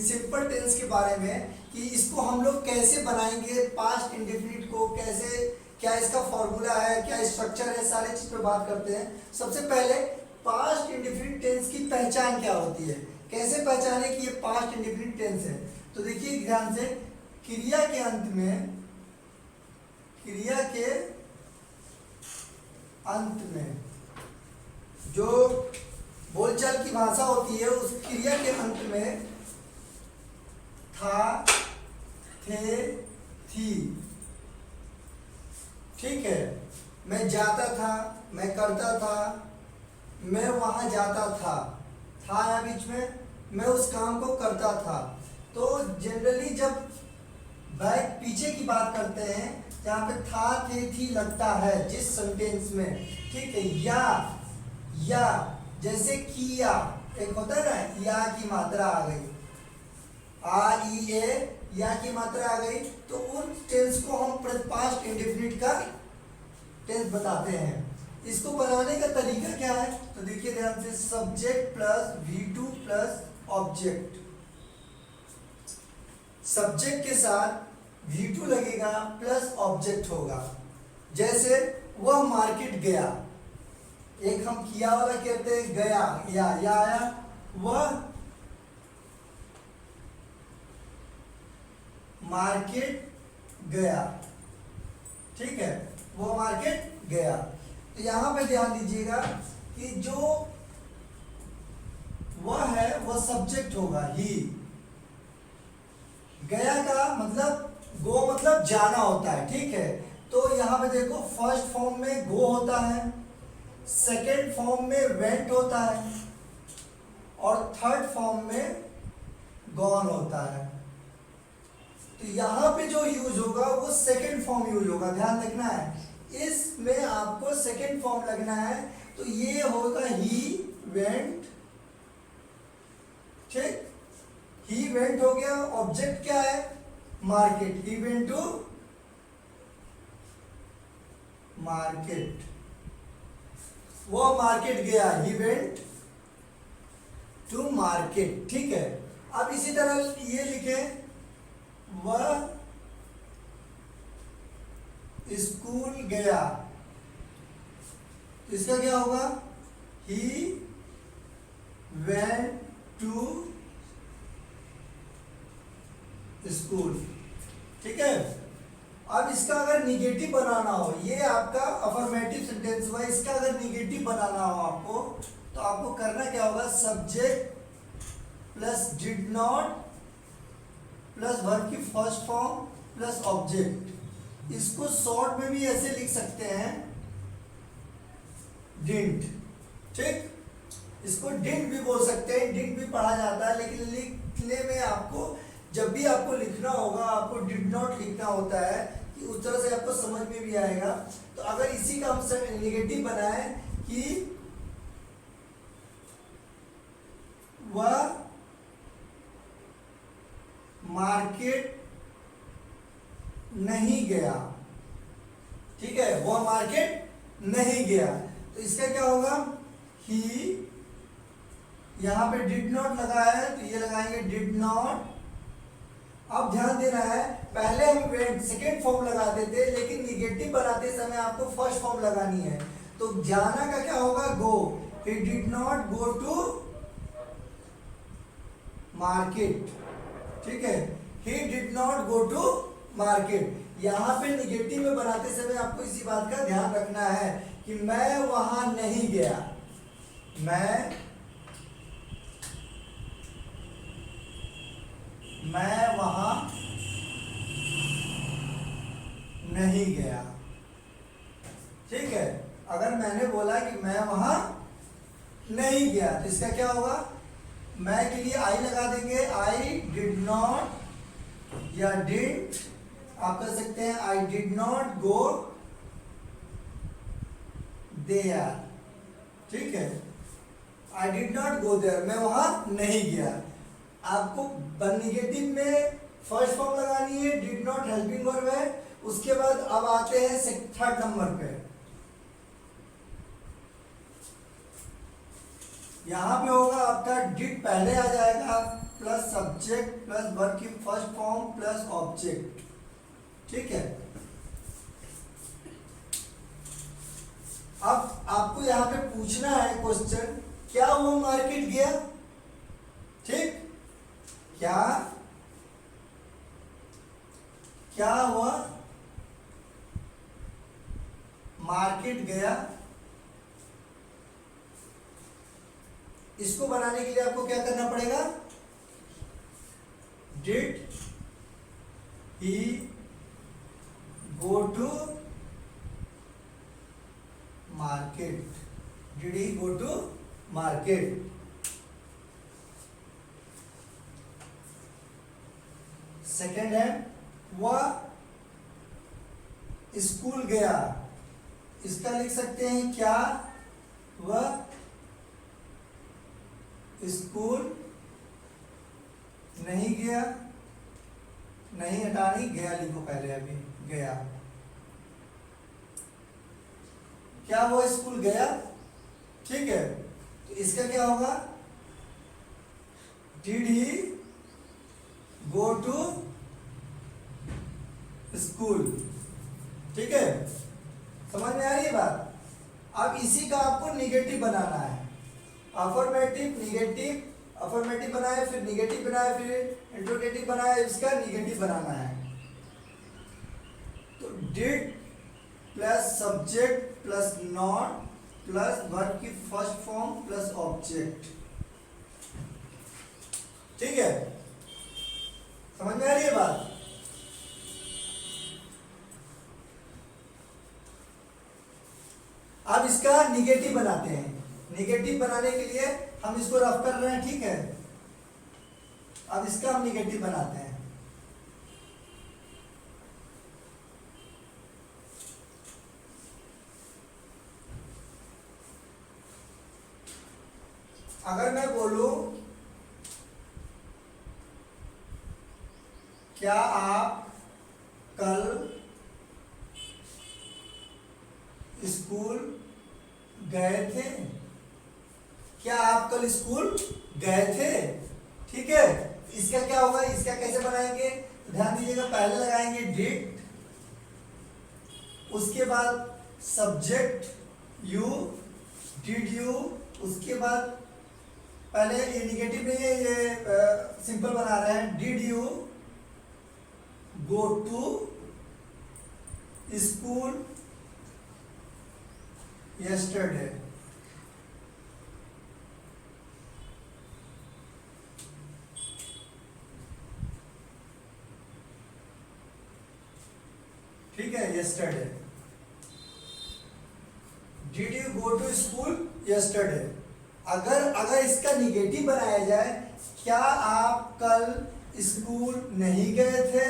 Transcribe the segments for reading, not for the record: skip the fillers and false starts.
Simple tense के बारे में कि इसको हम लोग कैसे बनाएंगे, पास्ट इंडेफिनिट को कैसे, क्या इसका फॉर्मूला है, क्या स्ट्रक्चर है, सारे चीज पे बात करते हैं। सबसे पहले पास्ट इंडेफिनिट टेंस की पहचान क्या होती है, कैसे पहचाने कि ये पास्ट इंडेफिनिट टेंस है। तो देखिए ध्यान से, क्रिया के अंत में जो बोलचाल की भाषा होती है उस क्रिया के अंत में था, थे, थी, ठीक है। मैं जाता था, मैं करता था, मैं वहां जाता था यहाँ बीच में, मैं उस काम को करता था। तो जनरली जब बैक पीछे की बात करते हैं जहाँ पे था, थे, थी लगता है जिस सेंटेंस में, ठीक है, या जैसे किया, एक होता है ना, या की मात्रा आ गई, आ ई ए, या की मात्रा आ गई, तो उन टेंस को हम पास्ट इंडेफिनिट का टेंस बताते हैं। इसको बनाने का तरीका क्या है, तो देखिए ध्यान से, subject plus V2 plus object. Subject के साथ V2 लगेगा प्लस ऑब्जेक्ट होगा। जैसे वह मार्केट गया, एक हम किया वाला कहते हैं, गया, या आया, वह मार्केट गया, ठीक है, वो मार्केट गया। तो यहां पे ध्यान दीजिएगा कि जो वह है वह सब्जेक्ट होगा, ही। गया का मतलब गो मतलब जाना होता है, ठीक है। तो यहां पे देखो फर्स्ट फॉर्म में गो होता है, सेकेंड फॉर्म में वेंट होता है और थर्ड फॉर्म में गॉन होता है। तो यहां पे जो यूज होगा वो सेकेंड फॉर्म यूज होगा, ध्यान रखना है, इसमें आपको सेकेंड फॉर्म लगना है। तो ये होगा ही वेंट, ठीक, ही वेंट हो गया। ऑब्जेक्ट क्या है, market, he went to market, वो मार्केट गया, ही वेंट टू मार्केट, ठीक है। अब इसी तरह ये लिखे, वह स्कूल गया, तो इसका क्या होगा, ही वेंट टू स्कूल, ठीक है। अब इसका अगर निगेटिव बनाना हो, ये आपका अफर्मेटिव सेंटेंस हुआ, इसका अगर निगेटिव बनाना हो आपको, तो आपको करना क्या होगा, subject plus did not plus verb की फर्स्ट फॉर्म प्लस ऑब्जेक्ट। इसको शॉर्ट में भी ऐसे लिख सकते हैं, डिडंट, ठीक, इसको डिडंट भी बोल सकते हैं, डिडंट भी पढ़ा जाता है, लेकिन लिखने में आपको, जब भी आपको लिखना होगा आपको डिड नॉट लिखना होता है, कि उस तरह से आपको समझ में भी आएगा। तो अगर इसी का हम नेगेटिव बनाए कि वह मार्केट नहीं गया, ठीक है, वह मार्केट नहीं गया, तो इसका क्या होगा, ही, यहां पे डिड नॉट लगा है तो ये लगाएंगे डिड नॉट। अब ध्यान देना है, पहले हम सेकेंड फॉर्म लगाते थे, लेकिन निगेटिव बनाते समय आपको फर्स्ट फॉर्म लगानी है। तो जाना का क्या होगा, go, he did not go to market, ठीक है, he did not go to market. यहां पे निगेटिव में बनाते समय आपको इसी बात का ध्यान रखना है कि मैं वहां नहीं गया, मैं वहां नहीं गया, ठीक है। अगर मैंने बोला कि मैं वहां नहीं गया, तो इसका क्या होगा, मैं के लिए आई लगा देंगे, आई डिड नॉट, या डिड, आप कर सकते हैं I did not go there, ठीक है, I did not go there, मैं वहां नहीं गया। आपको निगेटिव में फर्स्ट फॉर्म लगानी है, डिड नॉट हेल्पिंग वर्ब है। उसके बाद अब आते हैं थर्ड नंबर पे, यहाँ पे होगा आपका डिड पहले आ जाएगा प्लस सब्जेक्ट प्लस वर्ब की फर्स्ट फॉर्म प्लस ऑब्जेक्ट। ठीक है, अब आपको यहाँ पे पूछना है क्वेश्चन, क्या वो मार्केट गया? ठीक, क्या हुआ? मार्केट गया। इसको बनाने के लिए आपको क्या करना पड़ेगा? Did he go to market? Did he go to market? Second है वह स्कूल गया। इसका लिख सकते हैं क्या वह स्कूल नहीं गया? नहीं हटानी, गया लिखो पहले, अभी गया। क्या वो स्कूल गया? ठीक है, तो इसका क्या होगा? Did he go to school. ठीक है, समझ में आ रही है बात? अब इसी का आपको निगेटिव बनाना है। अफर्मेटिव निगेटिव, अफर्मेटिव बनाए फिर निगेटिव बनाए फिर इंट्रोगेटिव बनाए, इसका निगेटिव बनाना है। तो did plus subject plus not plus verb की फर्स्ट फॉर्म प्लस ऑब्जेक्ट। ठीक है, समझ में आ रही है बात? अब इसका निगेटिव बनाते हैं। निगेटिव बनाने के लिए हम इसको रफ कर रहे हैं। ठीक है, अब इसका हम निगेटिव बनाते हैं। अगर मैं बोलूं क्या आप कल स्कूल गए थे? क्या आप कल स्कूल गए थे? ठीक है, इसका क्या होगा? इसका कैसे बनाएंगे? ध्यान दीजिएगा, पहले लगाएंगे डिड, उसके बाद सब्जेक्ट यू, डिड यू, उसके बाद पहले ये निगेटिव नहीं है, ये सिंपल बना रहे हैं। Did you go to school yesterday? ठीक है, yesterday. Did you go to school yesterday? अगर इसका निगेटिव बनाया जाए, क्या आप कल स्कूल नहीं गए थे?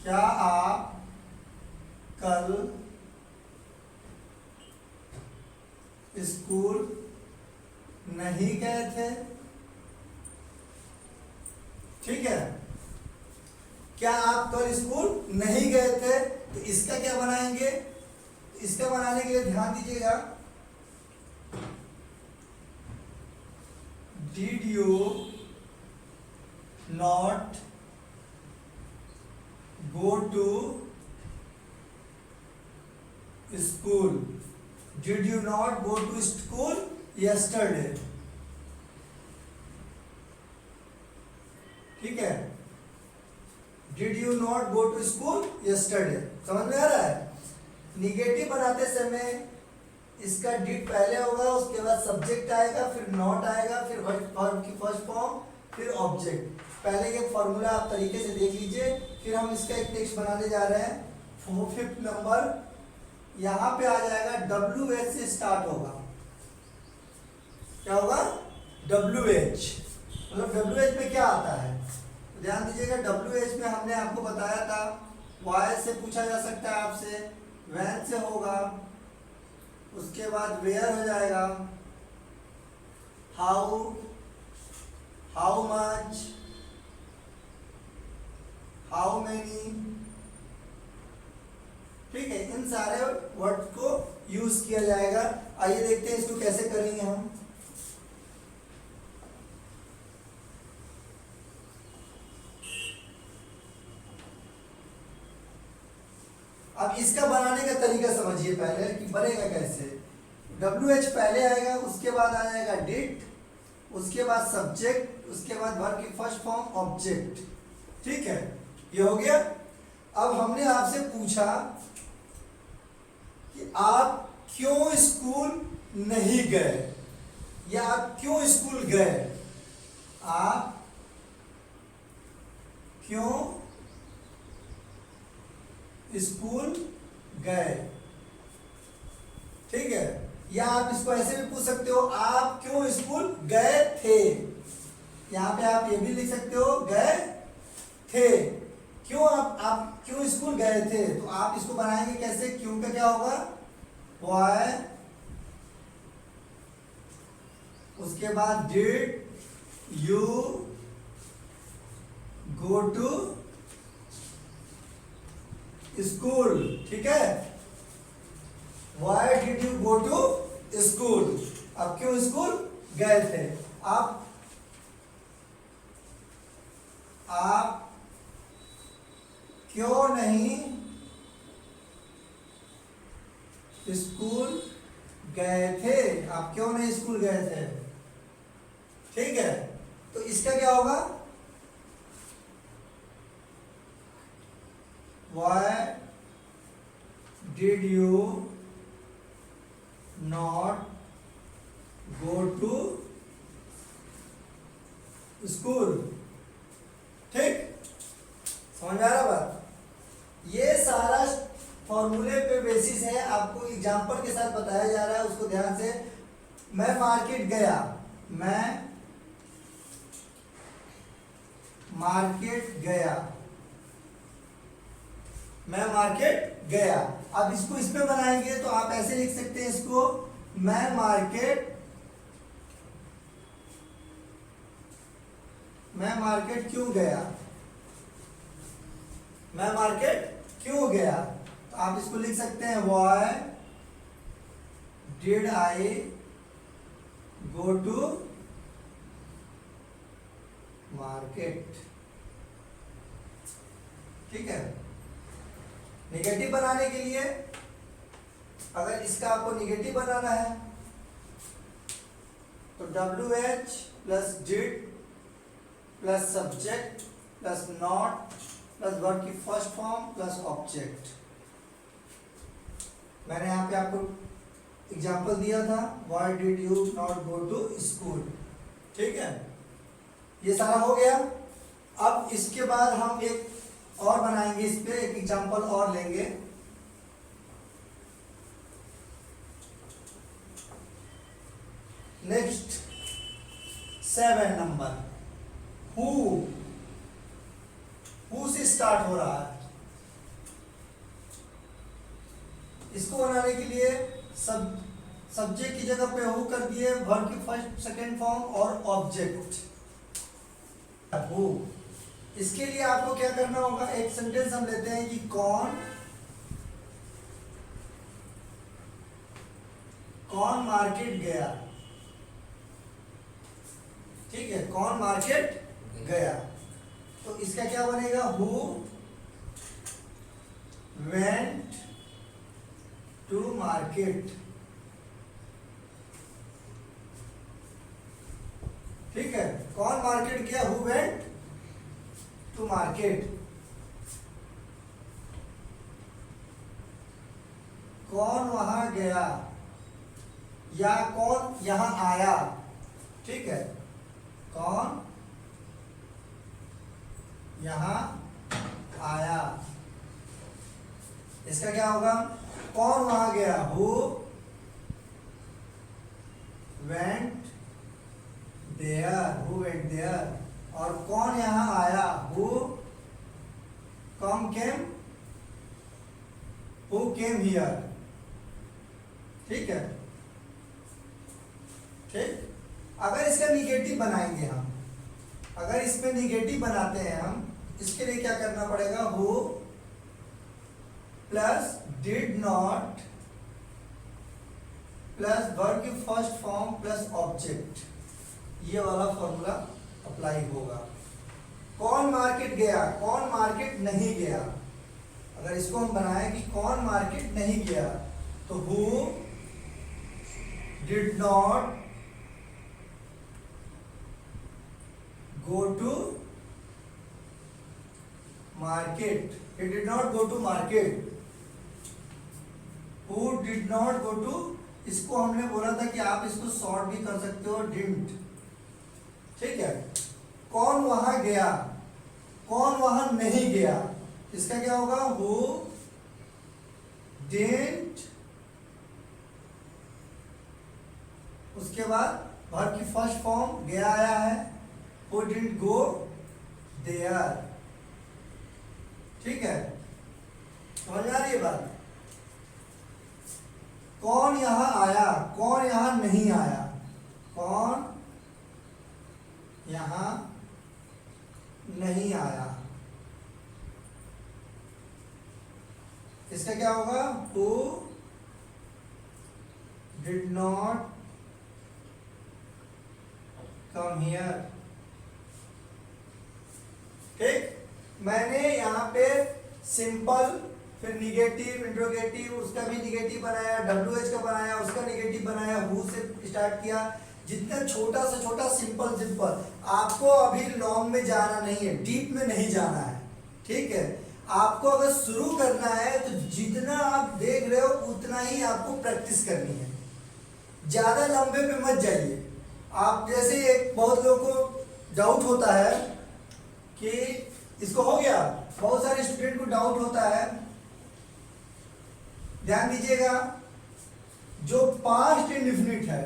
क्या आप कल स्कूल नहीं गए थे? ठीक है, क्या आप कल स्कूल नहीं गए थे? तो इसका क्या बनाएंगे? इसका बनाने के लिए ध्यान दीजिएगा, did you not go to school? Did you not go to school yesterday? ठीक है, Did you not go to school yesterday? समझ में आ रहा है? निगेटिव बनाते समय इसका डिड पहले होगा, उसके बाद सब्जेक्ट आएगा, फिर नॉट आएगा, फिर वर्ब की फर्स्ट फॉर्म, फिर ऑब्जेक्ट। पहले ये फॉर्मूला आप तरीके से देख लीजिए, फिर हम इसका एक टेक्स्ट बनाने जा रहे हैं। 5th नंबर यहाँ पे आ जाएगा, WH से स्टार्ट होगा। क्या होगा? WH। मतलब WH में क्या आता है? ध्यान दीजिएगा, WH में हमने आपको बताया था, वाई से पूछा जा सकता है आपसे, वैन से होगा, उसके बाद वेयर हो जाएगा, how, how much, how many. ठीक है, इन सारे वर्ड को यूज किया जाएगा आइए देखते हैं इसको कैसे करेंगे हम। अब इसका बनाने का तरीका समझिए पहले कि बनेगा कैसे। WH पहले आएगा, उसके बाद आ जाएगा डिड, उसके बाद सब्जेक्ट, उसके बाद वर्ब की फर्स्ट फॉर्म ऑब्जेक्ट। ठीक है, ये हो गया। अब हमने आपसे पूछा कि आप क्यों स्कूल नहीं गए या आप क्यों स्कूल गए। आप क्यों स्कूल गए। ठीक है, या आप इसको ऐसे भी पूछ सकते हो, आप क्यों स्कूल गए थे। यहां पे आप ये भी लिख सकते हो, गए थे। क्यों आप क्यों स्कूल गए थे, तो आप इसको बनाएंगे कैसे। क्यों का क्या होगा, वाई, उसके बाद did you go to school. ठीक है, why did you go to school, आप क्यों स्कूल गए थे। आप क्यों नहीं स्कूल गए थे, आप क्यों नहीं स्कूल गए थे। ठीक है, तो इसका क्या होगा, why did you not go to school। ठीक, समझ आ रहा बात। ये सारा फॉर्मूले पे बेसिस है, आपको एग्जांपल के साथ बताया जा रहा है, उसको ध्यान से। मैं मार्केट गया, मैं मार्केट गया, मैं मार्केट गया। अब इसको इसमें बनाएंगे तो आप ऐसे लिख सकते हैं इसको, मैं मार्केट क्यों गया। मैं मार्केट क्यों गया, तो आप इसको लिख सकते हैं, why did I go to market. ठीक है, निगेटिव बनाने के लिए, अगर इसका आपको निगेटिव बनाना है तो WH plus did plus subject plus not plus verb की फर्स्ट फॉर्म प्लस ऑब्जेक्ट। मैंने यहाँ पे आपको एग्जांपल दिया था, why did you not go to school. ठीक है, ये सारा हो गया। अब इसके बाद हम एक और बनाएंगे, इस पे एक एग्जांपल और लेंगे। नेक्स्ट 7 नंबर, हु से स्टार्ट हो रहा है। इसको बनाने के लिए सब्जेक्ट की जगह पे हु कर दिए, वर्ब की फर्स्ट सेकंड फॉर्म और ऑब्जेक्ट हु। इसके लिए आपको क्या करना होगा, एक सेंटेंस हम लेते हैं कि कौन मार्केट गया। ठीक है, कौन मार्केट गया, तो इसका क्या बनेगा, हु वेंट टू मार्केट। ठीक है, कौन मार्केट गया, हु वेंट टू मार्केट। कौन वहां गया या कौन यहां आया। ठीक है, कौन यहां आया, इसका क्या होगा, कौन वहां गया, हु वेंट देयर। और कौन यहां आया, हु केम हियर। ठीक है, ठीक। अगर इसका निगेटिव बनाएंगे हम, अगर इसमें निगेटिव बनाते हैं हम, इसके लिए क्या करना पड़ेगा, who plus did not plus verb की फर्स्ट फॉर्म प्लस ऑब्जेक्ट, ये वाला फॉर्मूला अप्लाई होगा। कौन मार्केट गया, कौन मार्केट नहीं गया। अगर इसको हम बनाए कि कौन मार्केट नहीं गया, तो who did not go to market, he did not go to market, who did not go to, इसको हमने बोला था कि आप इसको शॉर्ट भी कर सकते हो didn't, ठीक है। कौन वहां गया, कौन वहां नहीं गया, इसका क्या होगा, who didn't, उसके बाद वर्ब की फर्स्ट फॉर्म गया आया है, who didn't go there, ठीक है, समझ आ रही है बात। कौन यहां आया, कौन यहां नहीं आया, कौन यहां नहीं आया, इसका क्या होगा, who did not come here, ठीक। मैंने यहाँ पे सिंपल, फिर निगेटिव, इंट्रोगेटिव, उसका भी निगेटिव बनाया, WH का बनाया, उसका निगेटिव बनाया, हु से स्टार्ट किया। जितना छोटा से छोटा सिंपल सिंपल, आपको अभी लॉन्ग में जाना नहीं है, डीप में नहीं जाना है, ठीक है। आपको अगर शुरू करना है तो जितना आप देख रहे हो उतना ही आपको प्रैक्टिस करनी है, ज्यादा लंबे पे मत जाइए। आप जैसे एक बहुत लोगों को डाउट होता है कि इसको हो गया, बहुत सारे स्टूडेंट को डाउट होता है, ध्यान दीजिएगा, जो पास्ट इंडेफिनिट है,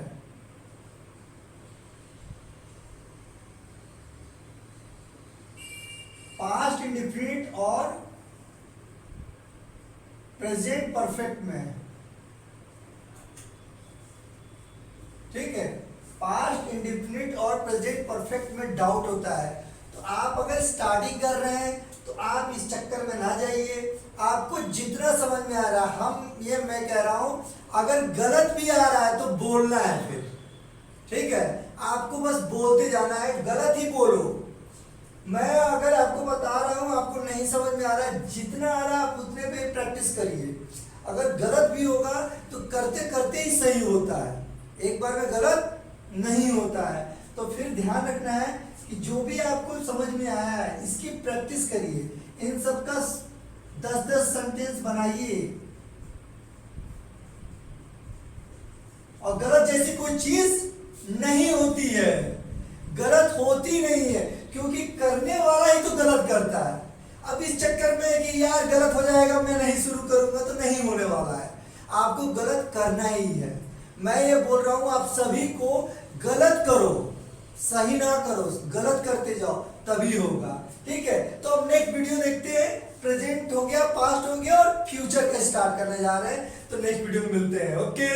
पास्ट इंडेफिनिट और प्रेजेंट परफेक्ट में, ठीक है, पास्ट इंडेफिनिट और प्रेजेंट परफेक्ट में डाउट होता है। तो आप अगर स्टार्टिंग कर रहे हैं तो आप इस चक्कर में ना जाइए, आपको जितना समझ में आ रहा है, मैं कह रहा हूं, अगर गलत भी आ रहा है तो बोलना है फिर, ठीक है, आपको बस बोलते जाना है, गलत ही बोलो। मैं अगर आपको बता रहा हूं, आपको नहीं समझ में आ रहा है, जितना आ रहा है आप उतने पे प्रैक्टिस करिए। अगर गलत भी होगा तो करते करते ही सही होता है, एक बार में गलत नहीं होता है। तो फिर ध्यान रखना है कि जो भी आपको समझ में आया है इसकी प्रैक्टिस करिए, इन सब का 10-10 सेंटेंस बनाइए। और गलत जैसी कोई चीज नहीं होती है, गलत होती नहीं है, क्योंकि करने वाला ही तो गलत करता है। अब इस चक्कर में कि यार गलत हो जाएगा, मैं नहीं शुरू करूंगा, तो नहीं होने वाला है, आपको गलत करना ही है। मैं ये बोल रहा हूं आप सभी को, गलत करो, सही ना करो, गलत करते जाओ तभी होगा, ठीक है। तो अब नेक्स्ट वीडियो देखते हैं, प्रेजेंट हो गया, पास्ट हो गया और फ्यूचर का स्टार्ट करने जा रहे हैं, तो नेक्स्ट वीडियो में मिलते हैं, ओके।